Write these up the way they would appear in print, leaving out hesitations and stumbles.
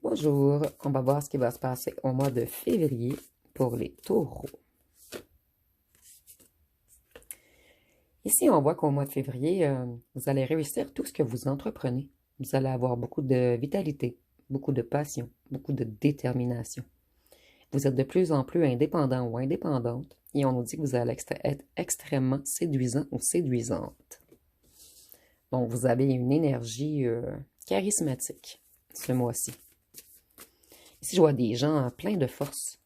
Bonjour, on va voir ce qui va se passer au mois de février pour les taureaux. Ici, on voit qu'au mois de février, vous allez réussir tout ce que vous entreprenez. Vous allez avoir beaucoup de vitalité, beaucoup de passion, beaucoup de détermination. Vous êtes de plus en plus indépendant ou indépendante et on nous dit que vous allez être extrêmement séduisant ou séduisante. Donc, vous avez une énergie charismatique ce mois-ci. Ici, je vois des gens pleins de force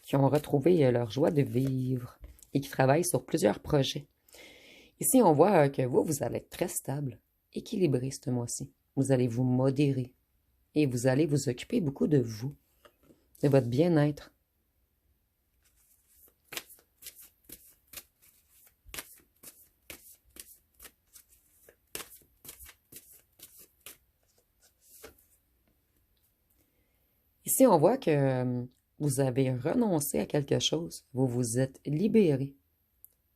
qui ont retrouvé leur joie de vivre et qui travaillent sur plusieurs projets. Ici, on voit que vous allez être très stable, équilibré ce mois-ci. Vous allez vous modérer et vous allez vous occuper beaucoup de vous, de votre bien-être. Ici, on voit que vous avez renoncé à quelque chose, vous vous êtes libéré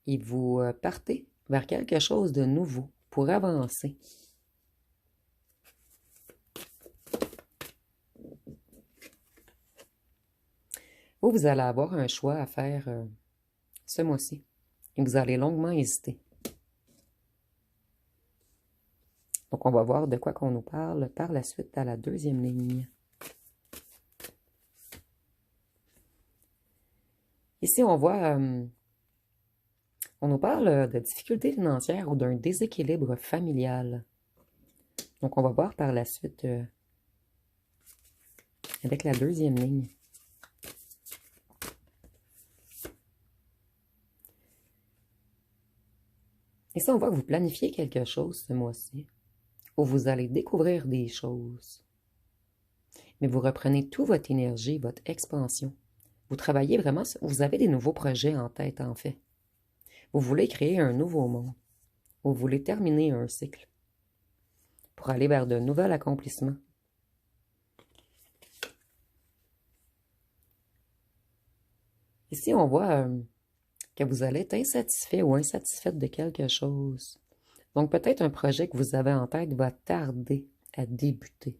et vous partez vers quelque chose de nouveau pour avancer. Vous allez avoir un choix à faire ce mois-ci et vous allez longuement hésiter. Donc, on va voir de quoi qu'on nous parle par la suite à la deuxième ligne. Ici, on voit, on nous parle de difficultés financières ou d'un déséquilibre familial. Donc, on va voir par la suite avec la deuxième ligne. Ici, on voit que vous planifiez quelque chose ce mois-ci, où vous allez découvrir des choses. Mais vous reprenez toute votre énergie, votre expansion. Vous travaillez vraiment, vous avez des nouveaux projets en tête, en fait. Vous voulez créer un nouveau monde. Vous voulez terminer un cycle pour aller vers de nouveaux accomplissements. Ici, on voit que vous allez être insatisfait ou insatisfaite de quelque chose. Donc, peut-être un projet que vous avez en tête va tarder à débuter.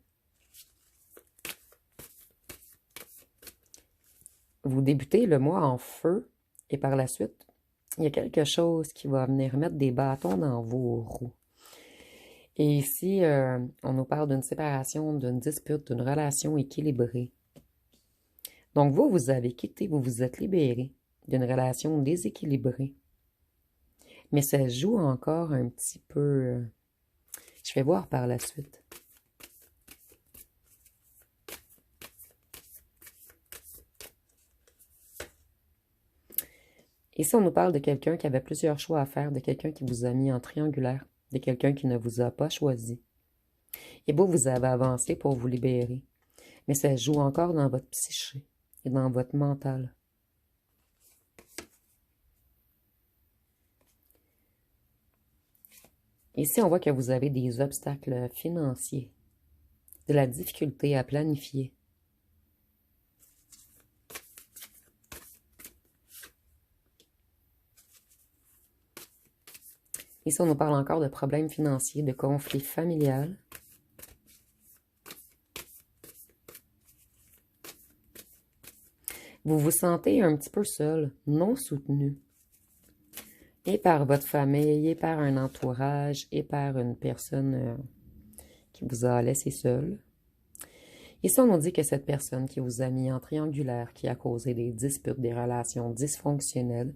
Vous débutez le mois en feu et par la suite, il y a quelque chose qui va venir mettre des bâtons dans vos roues. Et ici, on nous parle d'une séparation, d'une dispute, d'une relation équilibrée. Donc, vous avez quitté, vous vous êtes libéré d'une relation déséquilibrée. Mais ça joue encore un petit peu. Je vais voir par la suite. Ici, on nous parle de quelqu'un qui avait plusieurs choix à faire, de quelqu'un qui vous a mis en triangulaire, de quelqu'un qui ne vous a pas choisi. Et vous avez avancé pour vous libérer. Mais ça joue encore dans votre psyché et dans votre mental. Ici, on voit que vous avez des obstacles financiers, de la difficulté à planifier. Ici, on nous parle encore de problèmes financiers, de conflits familiales. Vous vous sentez un petit peu seul, non soutenu. Et par votre famille, et par un entourage, et par une personne qui vous a laissé seul. Ici, on nous dit que cette personne qui vous a mis en triangulaire, qui a causé des disputes, des relations dysfonctionnelles,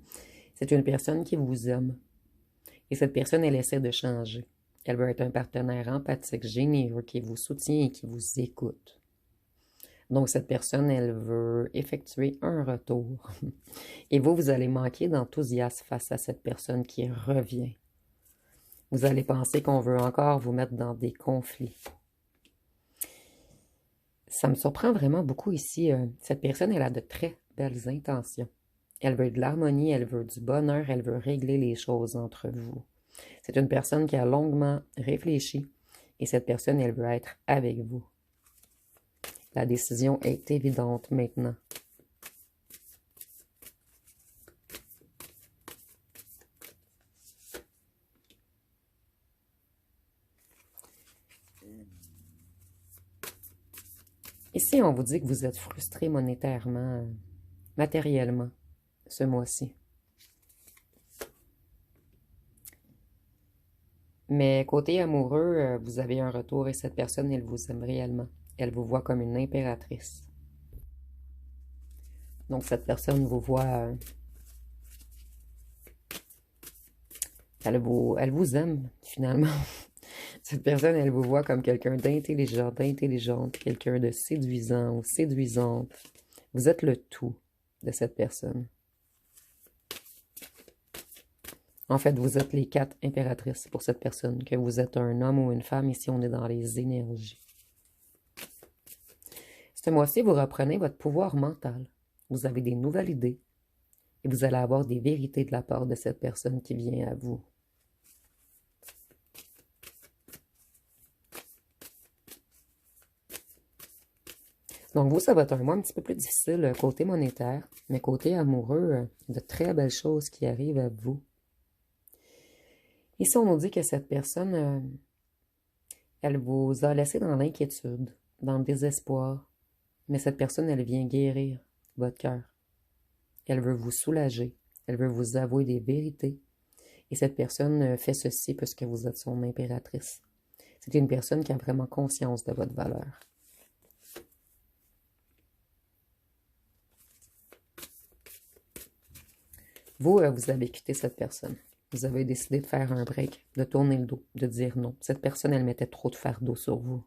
c'est une personne qui vous aime. Et cette personne, elle essaie de changer. Elle veut être un partenaire empathique, généreux, qui vous soutient et qui vous écoute. Donc, cette personne, elle veut effectuer un retour. Et vous allez manquer d'enthousiasme face à cette personne qui revient. Vous allez penser qu'on veut encore vous mettre dans des conflits. Ça me surprend vraiment beaucoup ici. Cette personne, elle a de très belles intentions. Elle veut de l'harmonie, elle veut du bonheur, elle veut régler les choses entre vous. C'est une personne qui a longuement réfléchi et cette personne, elle veut être avec vous. La décision est évidente maintenant. Ici, on vous dit que vous êtes frustré monétairement, matériellement, ce mois-ci. Mais côté amoureux, vous avez un retour et cette personne, elle vous aime réellement. Elle vous voit comme une impératrice. Donc cette personne vous voit, elle vous aime finalement. Cette personne, elle vous voit comme quelqu'un d'intelligent, d'intelligente, quelqu'un de séduisant ou séduisante. Vous êtes le tout de cette personne. En fait, vous êtes les 4 impératrices pour cette personne, que vous êtes un homme ou une femme. Ici, on est dans les énergies. Ce mois-ci, vous reprenez votre pouvoir mental. Vous avez des nouvelles idées et vous allez avoir des vérités de la part de cette personne qui vient à vous. Donc vous, ça va être un mois un petit peu plus difficile côté monétaire, mais côté amoureux, de très belles choses qui arrivent à vous. Ici, on nous dit que cette personne, elle vous a laissé dans l'inquiétude, dans le désespoir, mais cette personne, elle vient guérir votre cœur. Elle veut vous soulager, elle veut vous avouer des vérités, et cette personne fait ceci parce que vous êtes son impératrice. C'est une personne qui a vraiment conscience de votre valeur. Vous, vous avez quitté cette personne. Vous avez décidé de faire un break, de tourner le dos, de dire non. Cette personne, elle mettait trop de fardeau sur vous.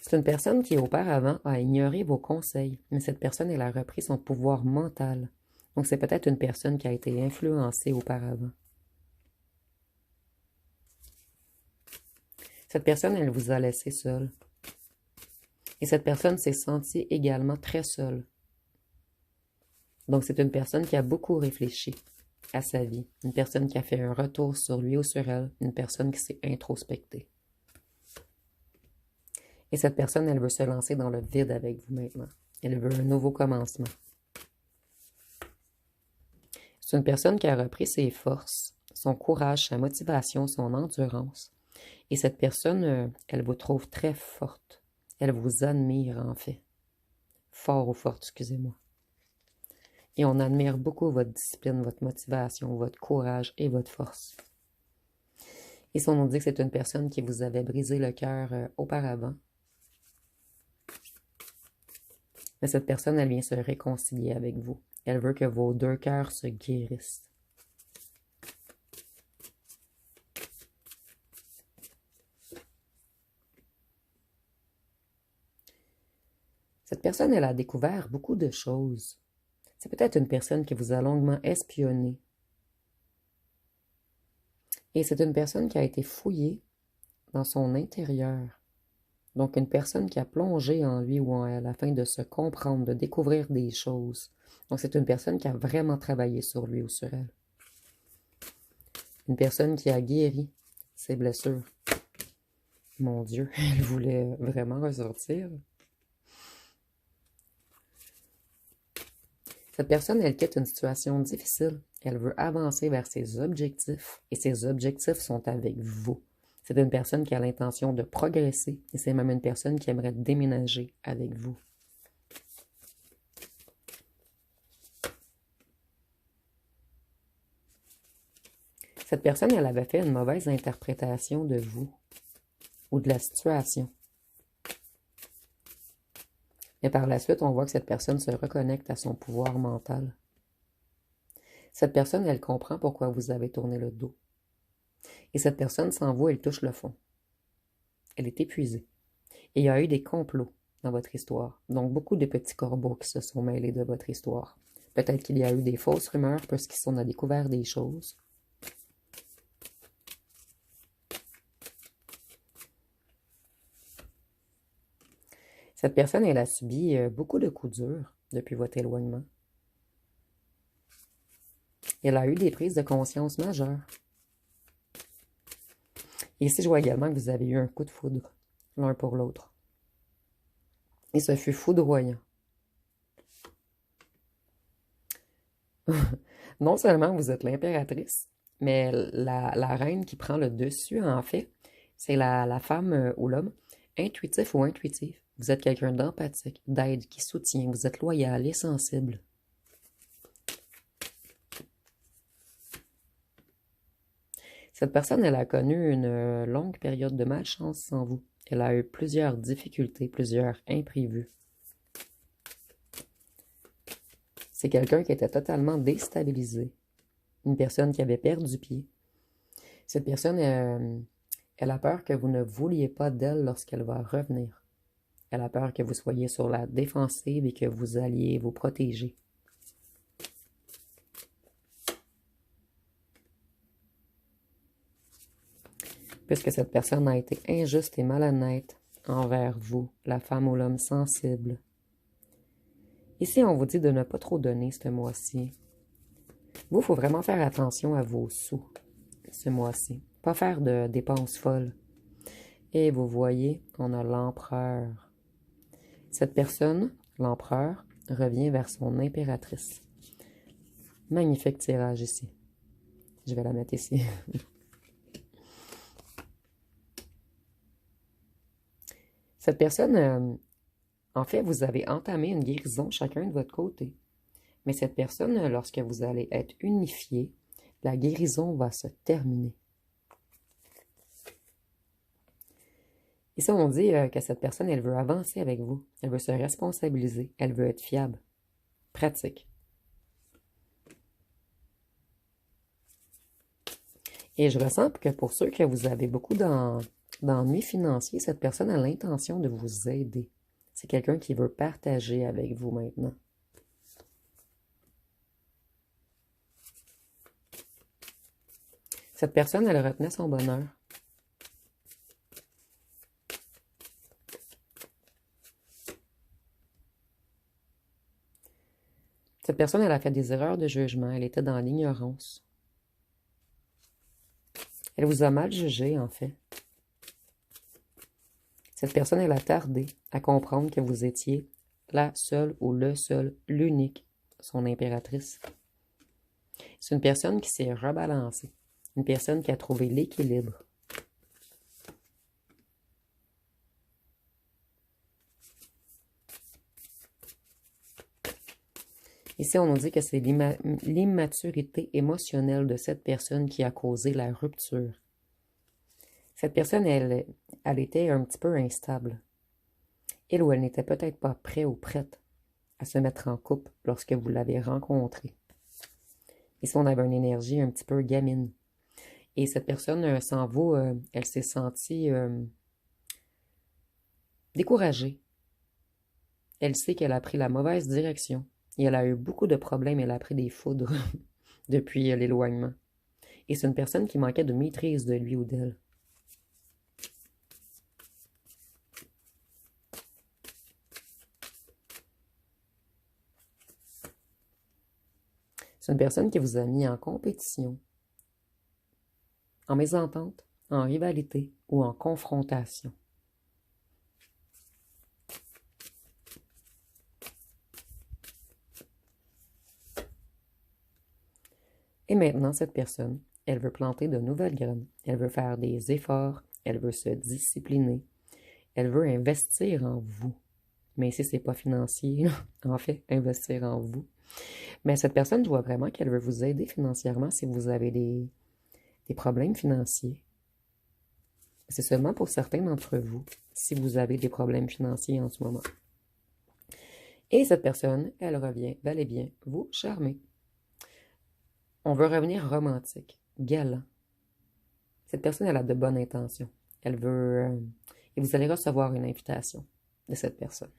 C'est une personne qui, auparavant, a ignoré vos conseils, mais cette personne, elle a repris son pouvoir mental. Donc, c'est peut-être une personne qui a été influencée auparavant. Cette personne, elle vous a laissé seul. Et cette personne s'est sentie également très seule. Donc, c'est une personne qui a beaucoup réfléchi à sa vie. Une personne qui a fait un retour sur lui ou sur elle. Une personne qui s'est introspectée. Et cette personne, elle veut se lancer dans le vide avec vous maintenant. Elle veut un nouveau commencement. C'est une personne qui a repris ses forces, son courage, sa motivation, son endurance. Et cette personne, elle vous trouve très forte. Elle vous admire, en fait. Fort ou forte, excusez-moi. Et on admire beaucoup votre discipline, votre motivation, votre courage et votre force. Et si on nous dit que c'est une personne qui vous avait brisé le cœur auparavant, mais cette personne, elle vient se réconcilier avec vous. Elle veut que vos 2 cœurs se guérissent. Cette personne, elle a découvert beaucoup de choses. C'est peut-être une personne qui vous a longuement espionné. Et c'est une personne qui a été fouillée dans son intérieur. Donc, une personne qui a plongé en lui ou en elle afin de se comprendre, de découvrir des choses. Donc, c'est une personne qui a vraiment travaillé sur lui ou sur elle. Une personne qui a guéri ses blessures. Mon Dieu, elle voulait vraiment ressortir. Cette personne, elle quitte une situation difficile. Elle veut avancer vers ses objectifs et ses objectifs sont avec vous. C'est une personne qui a l'intention de progresser et c'est même une personne qui aimerait déménager avec vous. Cette personne, elle avait fait une mauvaise interprétation de vous ou de la situation. Mais par la suite, on voit que cette personne se reconnecte à son pouvoir mental. Cette personne, elle comprend pourquoi vous avez tourné le dos. Et cette personne, sans vous, elle touche le fond. Elle est épuisée. Et il y a eu des complots dans votre histoire. Donc, beaucoup de petits corbeaux qui se sont mêlés de votre histoire. Peut-être qu'il y a eu des fausses rumeurs parce qu'on a découvert des choses. Cette personne, elle a subi beaucoup de coups durs depuis votre éloignement. Elle a eu des prises de conscience majeures. Et ici, je vois également que vous avez eu un coup de foudre, l'un pour l'autre. Et ce fut foudroyant. Non seulement vous êtes l'impératrice, mais la reine qui prend le dessus, en fait, C'est la femme ou l'homme, intuitif ou intuitif. Vous êtes quelqu'un d'empathique, d'aide, qui soutient. Vous êtes loyal et sensible. Cette personne, elle a connu une longue période de malchance sans vous. Elle a eu plusieurs difficultés, plusieurs imprévus. C'est quelqu'un qui était totalement déstabilisé. Une personne qui avait perdu pied. Cette personne, elle a peur que vous ne vouliez pas d'elle lorsqu'elle va revenir. Elle a peur que vous soyez sur la défensive et que vous alliez vous protéger. Puisque cette personne a été injuste et malhonnête envers vous, la femme ou l'homme sensible. Ici, on vous dit de ne pas trop donner ce mois-ci. Vous, il faut vraiment faire attention à vos sous ce mois-ci. Pas faire de dépenses folles. Et vous voyez, on a l'empereur. Cette personne, l'empereur, revient vers son impératrice. Magnifique tirage ici. Je vais la mettre ici. Cette personne, en fait, vous avez entamé une guérison chacun de votre côté. Mais cette personne, lorsque vous allez être unifiés, la guérison va se terminer. Et ça, on dit que cette personne, elle veut avancer avec vous. Elle veut se responsabiliser. Elle veut être fiable. Pratique. Et je ressens que pour ceux que vous avez beaucoup d'ennuis financiers, cette personne a l'intention de vous aider. C'est quelqu'un qui veut partager avec vous maintenant. Cette personne, elle retenait son bonheur. Cette personne, elle a fait des erreurs de jugement. Elle était dans l'ignorance. Elle vous a mal jugé, en fait. Cette personne, elle a tardé à comprendre que vous étiez la seule ou le seul, l'unique, son impératrice. C'est une personne qui s'est rebalancée. Une personne qui a trouvé l'équilibre. Ici, on nous dit que c'est l'immaturité émotionnelle de cette personne qui a causé la rupture. Cette personne, elle était un petit peu instable. Elle ou elle n'était peut-être pas prête ou prête à se mettre en couple lorsque vous l'avez rencontrée. Ici, on avait une énergie un petit peu gamine. Et cette personne, sans vous, elle s'est sentie découragée. Elle sait qu'elle a pris la mauvaise direction. Et elle a eu beaucoup de problèmes. Elle a pris des foudres depuis l'éloignement. Et c'est une personne qui manquait de maîtrise de lui ou d'elle. C'est une personne qui vous a mis en compétition, en mésentente, en rivalité ou en confrontation. Et maintenant, cette personne, elle veut planter de nouvelles graines. Elle veut faire des efforts. Elle veut se discipliner. Elle veut investir en vous. Mais ici, c'est pas financier, en fait, investir en vous. Mais cette personne, je vois vraiment qu'elle veut vous aider financièrement si vous avez des problèmes financiers. C'est seulement pour certains d'entre vous, si vous avez des problèmes financiers en ce moment. Et cette personne, elle revient bel et bien vous charmer. On veut revenir romantique, galant. Cette personne, elle a de bonnes intentions. Elle veut... et vous allez recevoir une invitation de cette personne.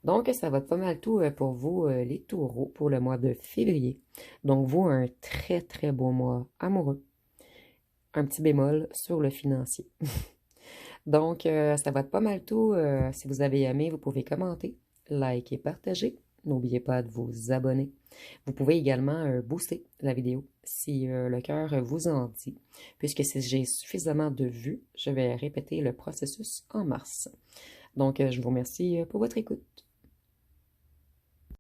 Donc, ça va être pas mal tout pour vous, les taureaux, pour le mois de février. Donc, vous, un très, très beau mois amoureux. Un petit bémol sur le financier. Donc, ça va être pas mal tout. Si vous avez aimé, vous pouvez commenter, liker, partager. N'oubliez pas de vous abonner. Vous pouvez également booster la vidéo si le cœur vous en dit. Puisque si j'ai suffisamment de vues, je vais répéter le processus en mars. Donc, je vous remercie pour votre écoute.